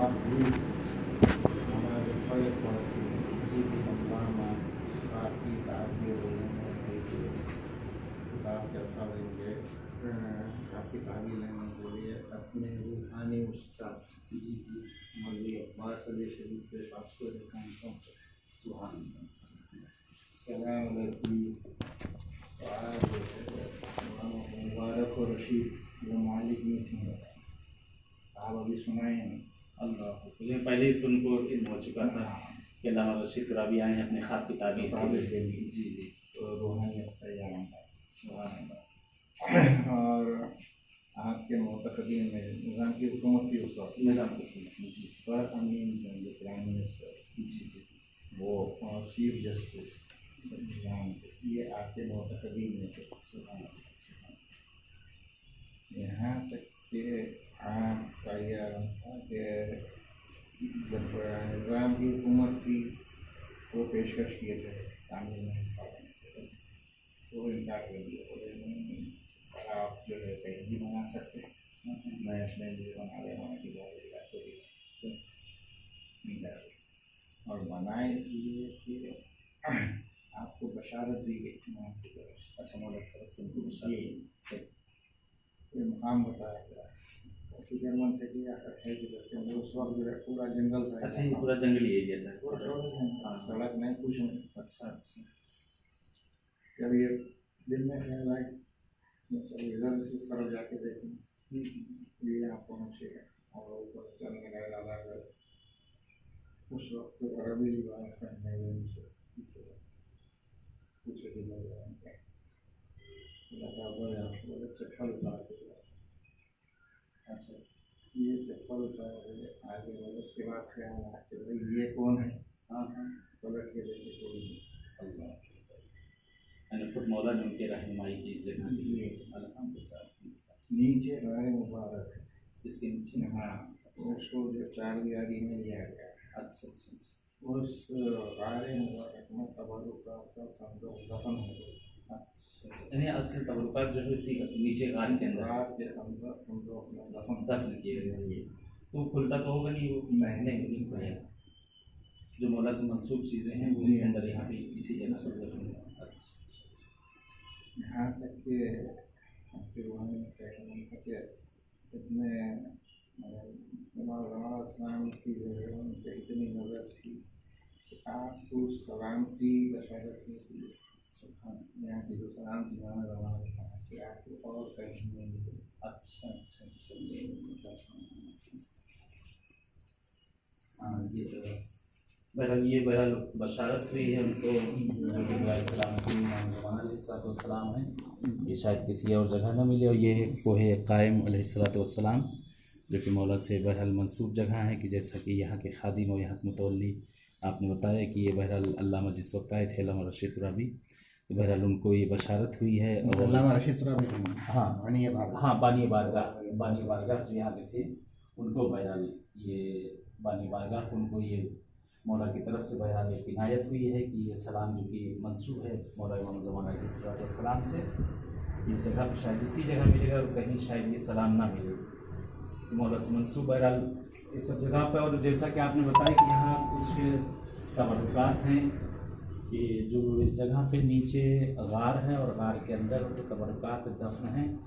آپ بھی نماز فجر پڑھتی جی علامہ باقی تعبیر کتاب کے الفاظ لیں گے آپ کی تعبیر لینے کے لیے اپنے روحانی استاد جی مولوی عباس علی شریف کے پاس کو دکھانا سبحان اللہ سلام علیکم مبارک و رشید وہ مالک نہیں تھیں آپ ابھی سنائے ہیں اللہ یہ پہلے ہی سن کو علم ہو چکا تھا کہ علامہ رشید رابی آئے ہیں اپنے خط کی تعبیر کے لیے جی روحانیت کا جان سبحان اللہ اور آپ کے معتقدین میں نظام کی حکومت کی اس وقت نظام کی حکومت جی سر امین جنگ پرائم منسٹر جی وہ چیف جسٹس نظام یہ آپ کے معتقدین میں سے سبحان اللہ یہاں تک کہ آپ کا یہ عالم تھا کہ جب نظام کی حکومت تھی وہ پیشکش کیے تھے تعمیر میں حصہ لینے سے وہ انکار کر دیا بولے نہیں آپ جو ہے کہیں بھی بنا سکتے میں اپنے لیے بنا رہا ہوں کہ اور بنائے اس لیے کہ آپ کو بشارت دی گئی امام کی طرف سے اچھا مولا طرف سے یہ مقام بتایا گیا فکر مند تھے کہ آخر ہے کہ اس وقت جو ہے پورا جنگل تھا اچھا یہ پورا جنگلی ایریا تھا سڑک نہیں کچھ نہیں اچھا اچھا جب یہ دل میں خیال آئے ادھر سے اس طرف جا کے دیکھیں یہ آپ پہنچے اور اوپر چلنے لگا کر اس وقت عربی لباس پہننے ہوئے مجھے پیچھے بھی لوگ بولے چپل اتار کے اچھا یہ چپل اتار کے آگے بولے اس کے بعد خیال آیا کہ بھائی یہ کون ہے ہاں پلٹ کے دیکھے کوئی نہیں اللہ یعنی خود مولا نے ان کی رہنمائی کی اس جگہ کی الحمدللہ نیچے غار مبارک ہے اس کے نیچے ہاں اس کو جو چار دیواری میں لیا گیا اچھا اچھا اس غار مبارک میں تبرکات کا صندوق دفن ہو گیا یعنی اصل تبرکات جو ہے اسی نیچے غار کے اندر رات کے اندر صندوق میں دفن کیے گئے تو کھلتا تو ہوگا نہیں وہ نہیں کھلے گا جو مولا سے منسوب چیزیں ہیں وہ اس کے اندر یہاں پہ اسی جگہ پر دفن ہے یہاں تک کہ پھر وہاں کہ اتنے اسلام کی جو ہے ان پہ اتنی نظر تھی کہ آپ کو سلامتی بشارت نہیں تھی یہاں کی جو سلام کی زمانہ تھا کہ آپ کو اور کہیں نہیں ملے اچھا اچھا ہاں یہ بہرحال یہ بشارت سے ہی ہم کو السلام کی زمان علیہ السلام ہیں یہ شاید کسی اور جگہ نہ ملے اور یہ کوہ قائم علیہ السلام جو کہ مولا سے بہرحال منسوب جگہ ہے کہ جیسا کہ یہاں کے خادم و یہاں کے متولی آپ نے بتایا کہ یہ بہرحال علامہ جس وقت آئے تھے علامہ رشید رابی تو بہرحال ان کو یہ بشارت ہوئی ہے اور علامہ رشید رابی ہاں بانی بارگاہ جو یہاں کے تھے ان کو بہرحال یہ بانی بارگاہ ان کو یہ مولا کی طرف سے بہرحال ایک عنایت ہوئی ہے کہ یہ سلام جو کہ منسوب ہے مولا امام زمان علیہ السلام سے اس جگہ پہ شاید اسی جگہ ملے گا اور کہیں شاید یہ سلام نہ ملے مولا سے منسوب بہرحال اس سب جگہ پہ اور جیسا کہ آپ نے بتایا کہ یہاں کچھ تبرکات ہیں کہ جو اس جگہ پہ نیچے غار ہے اور غار کے اندر تبرکات دفن ہیں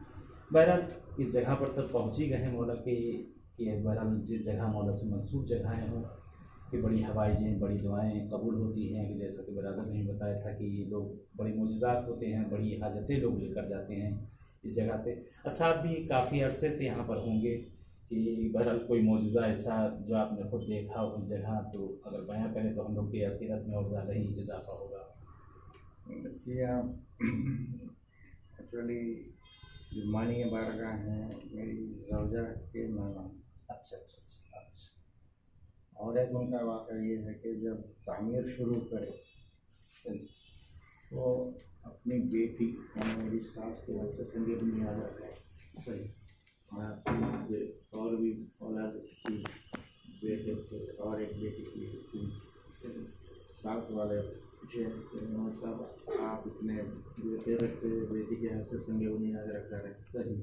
بہرحال اس جگہ پر تب پہنچ ہی گئے ہیں مولا کہ بہرحال جس جگہ مولا سے منسوب جگہیں ہوں کہ بڑی حوائجیں بڑی دعائیں قبول ہوتی ہیں کہ جیسا کہ برادر نے بتایا تھا کہ یہ لوگ بڑے معجزات ہوتے ہیں بڑی حاجتیں لوگ لے کر جاتے ہیں اس جگہ سے اچھا آپ بھی کافی عرصے سے یہاں پر ہوں گے کہ بہرحال کوئی معجزہ ایسا جو آپ نے خود دیکھا ہو اس جگہ تو اگر بیان کریں تو ہم لوگ کی عقیدت میں اور زیادہ ہی اضافہ ہوگا دیکھیے ایکچولی جو مانی بارگاہ ہیں میری زوجہ کے نانا اچھا اچھا اچھا اچھا اور ایک ان کا واقعہ یہ ہے کہ جب تعمیر شروع کرے تو اپنی بیٹی میری ساس کے وجہ سے سنگے بنیاد رکھا ہے صحیح اور بھی اولاد کی بیٹے تھے اور ایک بیٹی کی ساس والے پوچھے کہ صاحب آپ اتنے بیٹے رکھتے بیٹی کے حد سے سنگے بنیاد رکھا رہے صحیح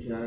4